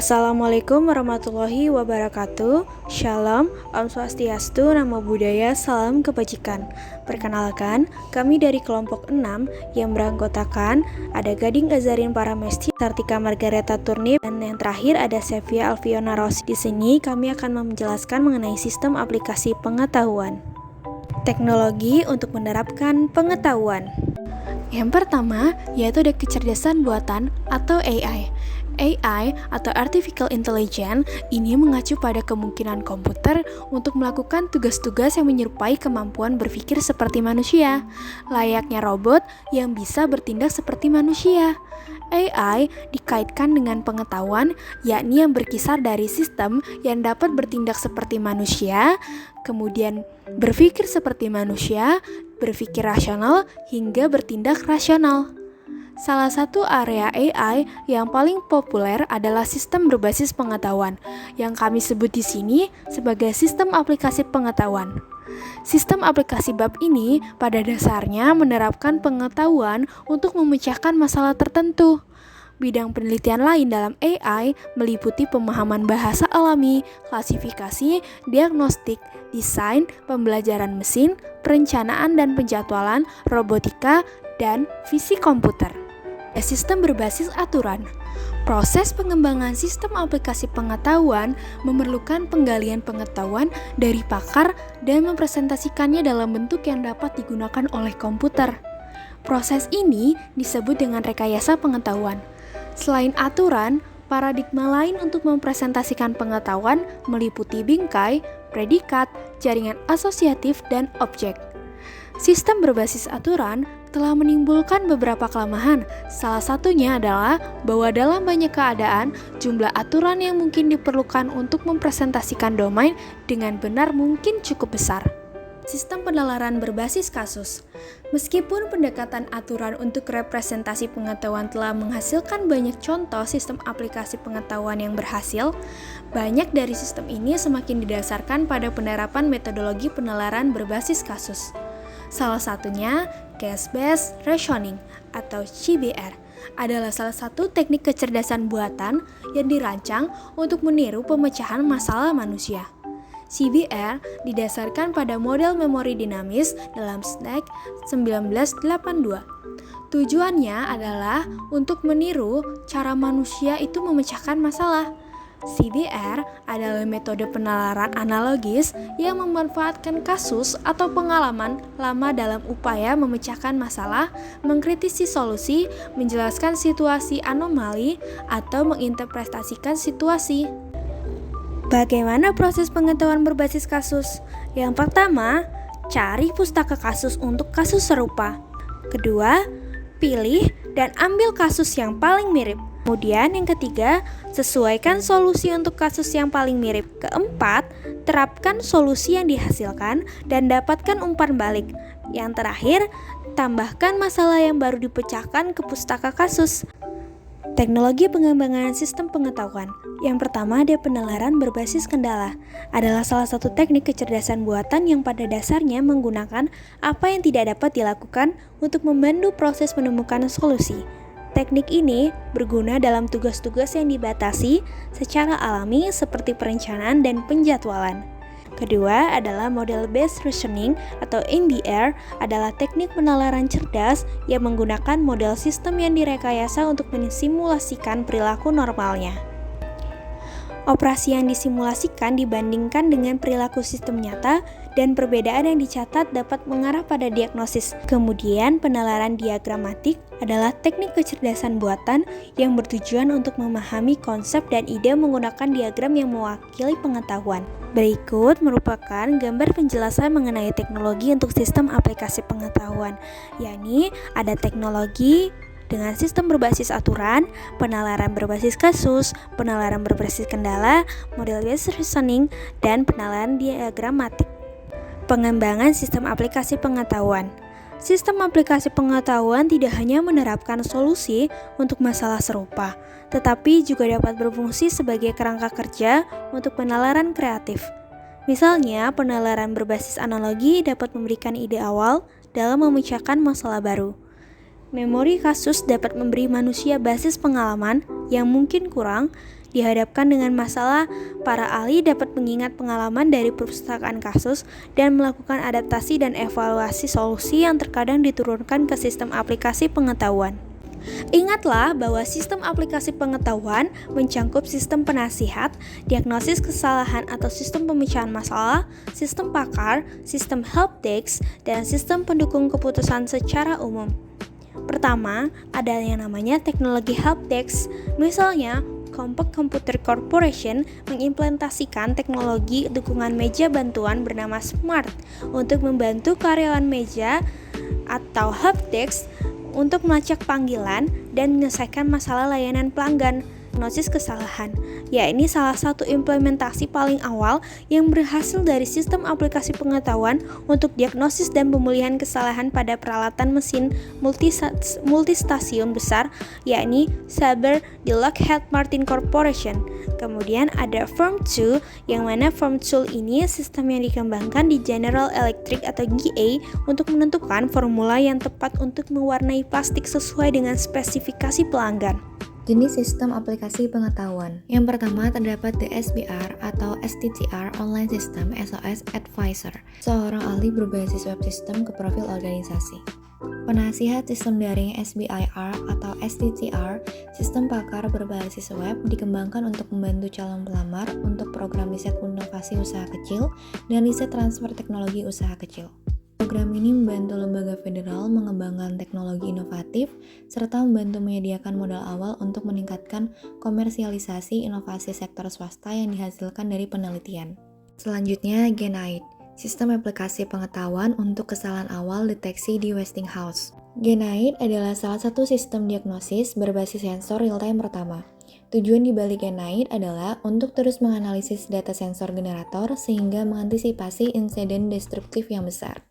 Assalamualaikum warahmatullahi wabarakatuh. Shalom, Om Swastiastu, Namo Buddhaya, Salam Kebajikan. Perkenalkan, kami dari kelompok 6 yang beranggotakan ada Gading Azarin Paramesti, Sartika Margareta Turnip, dan yang terakhir ada Sevia Alfiona Rossi. Di sini kami akan menjelaskan mengenai sistem aplikasi pengetahuan. Teknologi untuk menerapkan pengetahuan. Yang pertama, yaitu ada kecerdasan buatan atau AI. AI atau Artificial Intelligence ini mengacu pada kemungkinan komputer untuk melakukan tugas-tugas yang menyerupai kemampuan berpikir seperti manusia, layaknya robot yang bisa bertindak seperti manusia. AI dikaitkan dengan pengetahuan, yakni yang berkisar dari sistem yang dapat bertindak seperti manusia, kemudian berpikir seperti manusia, berpikir rasional, hingga bertindak rasional. Salah satu area AI yang paling populer adalah sistem berbasis pengetahuan, yang kami sebut di sini sebagai sistem aplikasi pengetahuan. Sistem aplikasi bab ini pada dasarnya menerapkan pengetahuan untuk memecahkan masalah tertentu. Bidang penelitian lain dalam AI meliputi pemahaman bahasa alami, klasifikasi, diagnostik, desain, pembelajaran mesin, perencanaan dan penjadwalan, robotika, dan fisik komputer. Sistem berbasis aturan. Proses pengembangan sistem aplikasi pengetahuan memerlukan penggalian pengetahuan dari pakar dan mempresentasikannya dalam bentuk yang dapat digunakan oleh komputer. Proses ini disebut dengan rekayasa pengetahuan. Selain aturan, paradigma lain untuk mempresentasikan pengetahuan meliputi bingkai, predikat, jaringan asosiatif, dan objek. Sistem berbasis aturan telah menimbulkan beberapa kelemahan. Salah satunya adalah bahwa dalam banyak keadaan, jumlah aturan yang mungkin diperlukan untuk mempresentasikan domain dengan benar mungkin cukup besar. Sistem penalaran berbasis kasus. Meskipun pendekatan aturan untuk representasi pengetahuan telah menghasilkan banyak contoh sistem aplikasi pengetahuan yang berhasil, banyak dari sistem ini semakin didasarkan pada penerapan metodologi penalaran berbasis kasus. Salah satunya Case-Based Reasoning atau CBR adalah salah satu teknik kecerdasan buatan yang dirancang untuk meniru pemecahan masalah manusia. CBR didasarkan pada model memori dinamis dalam SNCC 1982. Tujuannya adalah untuk meniru cara manusia itu memecahkan masalah. CBR adalah metode penalaran analogis yang memanfaatkan kasus atau pengalaman lama dalam upaya memecahkan masalah, mengkritisi solusi, menjelaskan situasi anomali, atau menginterpretasikan situasi. Bagaimana proses pengetahuan berbasis kasus? Yang pertama, cari pustaka kasus untuk kasus serupa. Kedua, pilih dan ambil kasus yang paling mirip. Kemudian yang ketiga, sesuaikan solusi untuk kasus yang paling mirip. Keempat, terapkan solusi yang dihasilkan dan dapatkan umpan balik. Yang terakhir, tambahkan masalah yang baru dipecahkan ke pustaka kasus. Teknologi pengembangan sistem pengetahuan. Yang pertama ada penalaran berbasis kendala. Adalah salah satu teknik kecerdasan buatan yang pada dasarnya menggunakan apa yang tidak dapat dilakukan untuk membantu proses menemukan solusi. Teknik ini berguna dalam tugas-tugas yang dibatasi secara alami seperti perencanaan dan penjadwalan. Kedua adalah Model Based Reasoning atau MBR adalah teknik penalaran cerdas yang menggunakan model sistem yang direkayasa untuk mensimulasikan perilaku normalnya. Operasi yang disimulasikan dibandingkan dengan perilaku sistem nyata dan perbedaan yang dicatat dapat mengarah pada diagnosis. Kemudian penalaran diagramatik adalah teknik kecerdasan buatan yang bertujuan untuk memahami konsep dan ide menggunakan diagram yang mewakili pengetahuan. Berikut merupakan gambar penjelasan mengenai teknologi untuk sistem aplikasi pengetahuan, yakni ada teknologi dengan sistem berbasis aturan, penalaran berbasis kasus, penalaran berbasis kendala, model based reasoning, dan penalaran diagramatik. Pengembangan sistem aplikasi pengetahuan. Sistem aplikasi pengetahuan tidak hanya menerapkan solusi untuk masalah serupa, tetapi juga dapat berfungsi sebagai kerangka kerja untuk penalaran kreatif. Misalnya, penalaran berbasis analogi dapat memberikan ide awal dalam memecahkan masalah baru. Memori kasus dapat memberi manusia basis pengalaman yang mungkin kurang dihadapkan dengan masalah. Para ahli dapat mengingat pengalaman dari perpustakaan kasus dan melakukan adaptasi dan evaluasi solusi yang terkadang diturunkan ke sistem aplikasi pengetahuan. Ingatlah bahwa sistem aplikasi pengetahuan mencangkup sistem penasihat, diagnosis kesalahan atau sistem pemecahan masalah, sistem pakar, sistem helpdesk, dan sistem pendukung keputusan secara umum. Pertama, ada yang namanya teknologi helpdesk. Misalnya, Compaq Computer Corporation mengimplementasikan teknologi dukungan meja bantuan bernama Smart untuk membantu karyawan meja atau helpdesk untuk melacak panggilan dan menyelesaikan masalah layanan pelanggan. Diagnosis kesalahan, ini salah satu implementasi paling awal yang berhasil dari sistem aplikasi pengetahuan untuk diagnosis dan pemulihan kesalahan pada peralatan mesin multistasiun besar, yakni Sabre di Lockheed Martin Corporation. Kemudian ada Firm2, yang mana Firm2 ini sistem yang dikembangkan di General Electric atau GE untuk menentukan formula yang tepat untuk mewarnai plastik sesuai dengan spesifikasi pelanggan. Jenis sistem aplikasi pengetahuan. Yang pertama terdapat the SBR atau STTR Online System SOS Advisor, seorang ahli berbasis web system ke profil organisasi. Penasihat sistem daring SBIR atau STTR, sistem pakar berbasis web dikembangkan untuk membantu calon pelamar untuk program riset inovasi usaha kecil dan riset transfer teknologi usaha kecil. Program ini membantu lembaga federal mengembangkan teknologi inovatif serta membantu menyediakan modal awal untuk meningkatkan komersialisasi inovasi sektor swasta yang dihasilkan dari penelitian. Selanjutnya, Genite, sistem aplikasi pengetahuan untuk kesalahan awal deteksi di Westinghouse. Genite adalah salah satu sistem diagnosis berbasis sensor real-time pertama. Tujuan dibalik Genite adalah untuk terus menganalisis data sensor generator sehingga mengantisipasi insiden destruktif yang besar.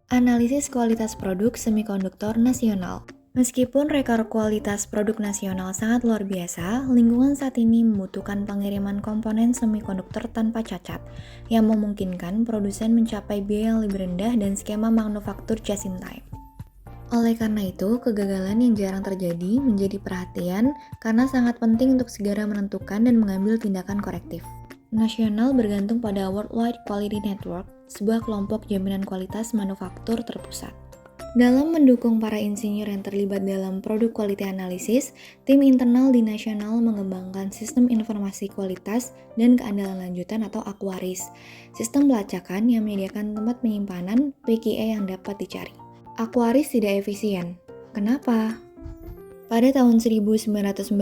Analisis kualitas produk semikonduktor nasional. Meskipun rekor kualitas produk nasional sangat luar biasa, lingkungan saat ini membutuhkan pengiriman komponen semikonduktor tanpa cacat, yang memungkinkan produsen mencapai biaya yang lebih rendah dan skema manufaktur just in time. Oleh karena itu, kegagalan yang jarang terjadi menjadi perhatian karena sangat penting untuk segera menentukan dan mengambil tindakan korektif. Nasional bergantung pada Worldwide Quality Network, sebuah kelompok jaminan kualitas manufaktur terpusat. Dalam mendukung para insinyur yang terlibat dalam produk quality analysis, tim internal di nasional mengembangkan sistem informasi kualitas dan keandalan lanjutan atau Aquaris, sistem pelacakan yang menyediakan tempat penyimpanan PQE yang dapat dicari. Aquaris tidak efisien. Kenapa? Pada tahun 1999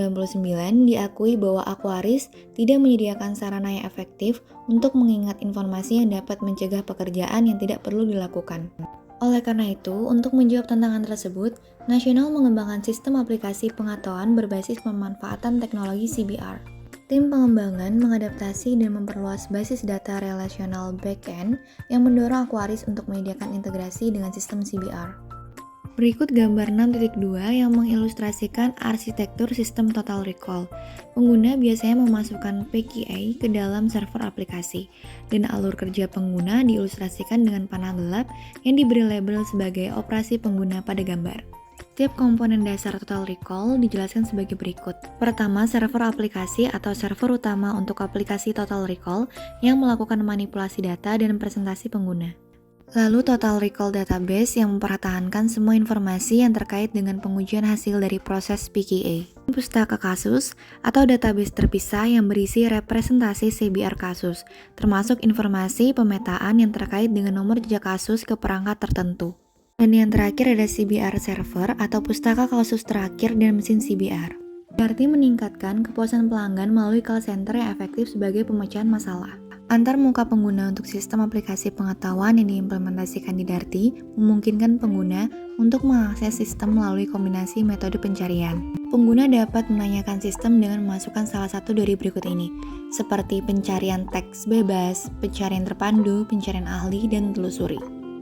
diakui bahwa Aquaris tidak menyediakan sarana yang efektif untuk mengingat informasi yang dapat mencegah pekerjaan yang tidak perlu dilakukan. Oleh karena itu, untuk menjawab tantangan tersebut, Nasional mengembangkan sistem aplikasi pengetahuan berbasis pemanfaatan teknologi CBR. Tim pengembangan mengadaptasi dan memperluas basis data relasional backend yang mendorong Aquaris untuk menyediakan integrasi dengan sistem CBR. Berikut gambar 6.2 yang mengilustrasikan arsitektur sistem Total Recall. Pengguna biasanya memasukkan PKI ke dalam server aplikasi, dan alur kerja pengguna diilustrasikan dengan panah gelap yang diberi label sebagai operasi pengguna pada gambar. Setiap komponen dasar Total Recall dijelaskan sebagai berikut. Pertama, server aplikasi atau server utama untuk aplikasi Total Recall yang melakukan manipulasi data dan presentasi pengguna. Lalu Total Recall Database yang mempertahankan semua informasi yang terkait dengan pengujian hasil dari proses PKA. Pustaka kasus atau database terpisah yang berisi representasi CBR kasus, termasuk informasi pemetaan yang terkait dengan nomor jejak kasus ke perangkat tertentu. Dan yang terakhir ada CBR server atau pustaka kasus terakhir dan mesin CBR. Berarti meningkatkan kepuasan pelanggan melalui call center yang efektif sebagai pemecahan masalah. Antar muka pengguna untuk sistem aplikasi pengetahuan yang diimplementasikan di Darty memungkinkan pengguna untuk mengakses sistem melalui kombinasi metode pencarian. Pengguna dapat menanyakan sistem dengan memasukkan salah satu dari berikut ini, seperti pencarian teks bebas, pencarian terpandu, pencarian ahli, dan telusuri.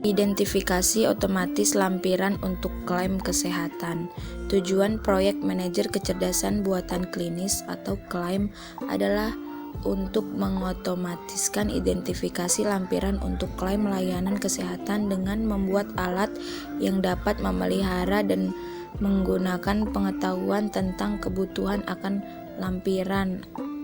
Identifikasi otomatis lampiran untuk klaim kesehatan. Tujuan proyek manajer kecerdasan buatan klinis atau klaim adalah untuk mengotomatiskan identifikasi lampiran untuk klaim layanan kesehatan dengan membuat alat yang dapat memelihara dan menggunakan pengetahuan tentang kebutuhan akan lampiran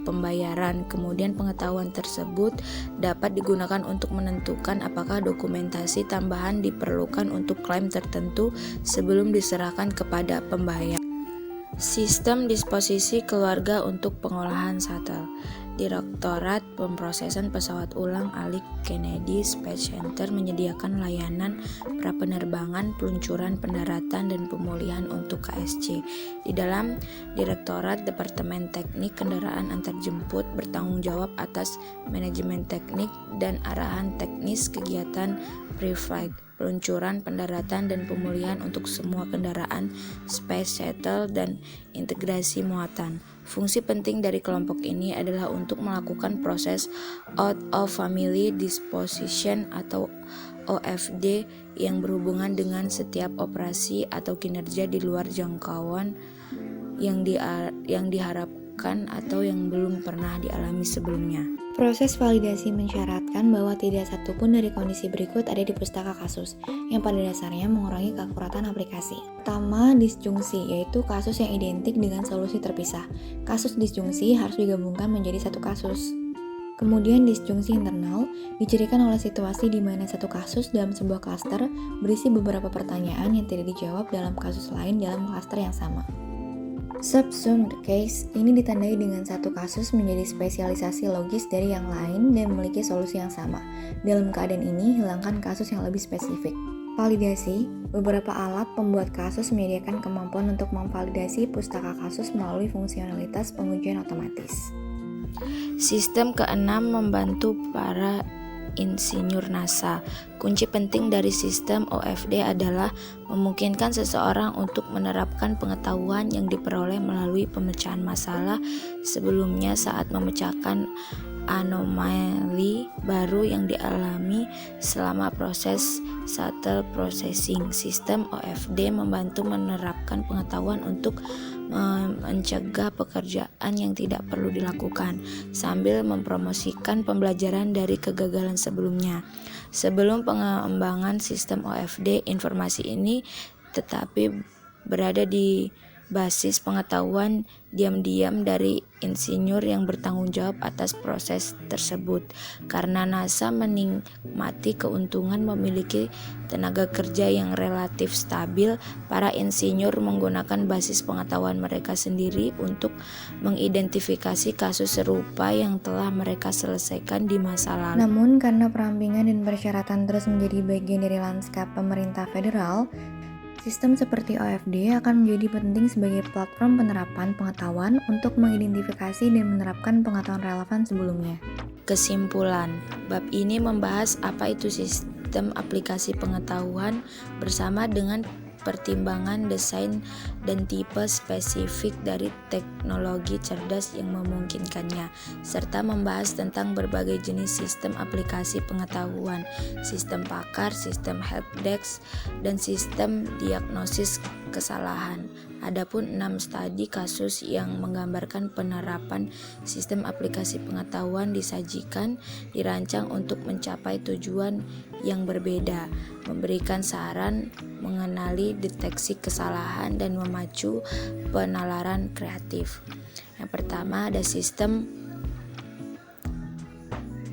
pembayaran. Kemudian pengetahuan tersebut dapat digunakan untuk menentukan apakah dokumentasi tambahan diperlukan untuk klaim tertentu sebelum diserahkan kepada pembayar. Sistem disposisi keluarga untuk pengolahan shuttle. Direktorat Pemrosesan Pesawat Ulang alik Kennedy Space Center menyediakan layanan prapenerbangan, peluncuran, pendaratan, dan pemulihan untuk KSC. Di dalam Direktorat Departemen Teknik Kendaraan Antarjemput bertanggung jawab atas manajemen teknik dan arahan teknis kegiatan pre-flight, peluncuran, pendaratan, dan pemulihan untuk semua kendaraan Space Shuttle dan integrasi muatan. Fungsi penting dari kelompok ini adalah untuk melakukan proses out of family disposition atau OFD yang berhubungan dengan setiap operasi atau kinerja di luar jangkauan yang diharapkan atau yang belum pernah dialami sebelumnya. Proses validasi mensyaratkan bahwa tidak satu pun dari kondisi berikut ada di pustaka kasus, yang pada dasarnya mengurangi keakuratan aplikasi. Pertama, disjungsi, yaitu kasus yang identik dengan solusi terpisah. Kasus disjungsi harus digabungkan menjadi satu kasus. Kemudian disjungsi internal dicirikan oleh situasi di mana satu kasus dalam sebuah klaster berisi beberapa pertanyaan yang tidak dijawab dalam kasus lain dalam klaster yang sama. Subsumed case ini ditandai dengan satu kasus menjadi spesialisasi logis dari yang lain dan memiliki solusi yang sama. Dalam keadaan ini, hilangkan kasus yang lebih spesifik. Validasi, beberapa alat pembuat kasus menyediakan kemampuan untuk memvalidasi pustaka kasus melalui fungsionalitas pengujian otomatis. Sistem keenam membantu para insinyur NASA. Kunci penting dari sistem OFD adalah memungkinkan seseorang untuk menerapkan pengetahuan yang diperoleh melalui pemecahan masalah sebelumnya saat memecahkan anomali baru yang dialami selama proses shuttle processing. Sistem OFD membantu menerapkan pengetahuan untuk mencegah pekerjaan yang tidak perlu dilakukan sambil mempromosikan pembelajaran dari kegagalan sebelumnya. Sebelum pengembangan sistem OFD, informasi ini tetapi berada di basis pengetahuan diam-diam dari insinyur yang bertanggung jawab atas proses tersebut. Karena NASA menikmati keuntungan memiliki tenaga kerja yang relatif stabil, para insinyur menggunakan basis pengetahuan mereka sendiri untuk mengidentifikasi kasus serupa yang telah mereka selesaikan di masa lalu. Namun karena perampingan dan persyaratan terus menjadi bagian dari lanskap pemerintah federal, sistem seperti OFD akan menjadi penting sebagai platform penerapan pengetahuan untuk mengidentifikasi dan menerapkan pengetahuan relevan sebelumnya. Kesimpulan, bab ini membahas apa itu sistem aplikasi pengetahuan bersama dengan pertimbangan desain dan tipe spesifik dari teknologi cerdas yang memungkinkannya, serta membahas tentang berbagai jenis sistem aplikasi pengetahuan, sistem pakar, sistem helpdesk, dan sistem diagnosis kesalahan. Adapun 6 studi kasus yang menggambarkan penerapan sistem aplikasi pengetahuan disajikan, dirancang untuk mencapai tujuan yang berbeda, memberikan saran, mengenali deteksi kesalahan, dan memacu penalaran kreatif. Yang pertama ada sistem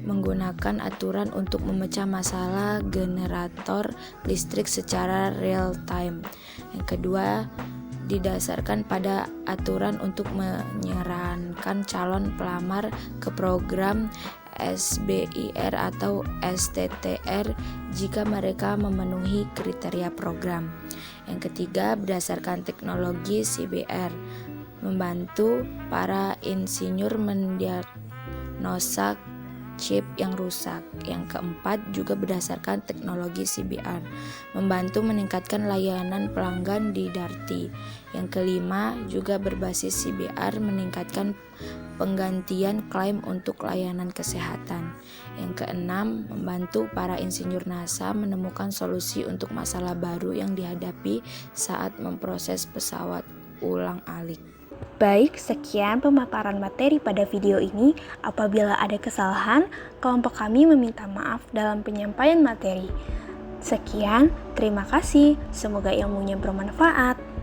menggunakan aturan untuk memecah masalah generator listrik secara real time. Yang kedua, didasarkan pada aturan untuk menyarankan calon pelamar ke program SBIR atau STTR jika mereka memenuhi kriteria program. Yang ketiga, berdasarkan teknologi CBR, membantu para insinyur mendiagnosa chip yang rusak. Yang keempat juga berdasarkan teknologi CBR, membantu meningkatkan layanan pelanggan di Darty. Yang kelima juga berbasis CBR, meningkatkan penggantian klaim untuk layanan kesehatan. Yang keenam, membantu para insinyur NASA menemukan solusi untuk masalah baru yang dihadapi saat memproses pesawat ulang-alik. Baik, sekian pemaparan materi pada video ini. Apabila ada kesalahan, kelompok kami meminta maaf dalam penyampaian materi. Sekian, terima kasih. Semoga ilmunya bermanfaat.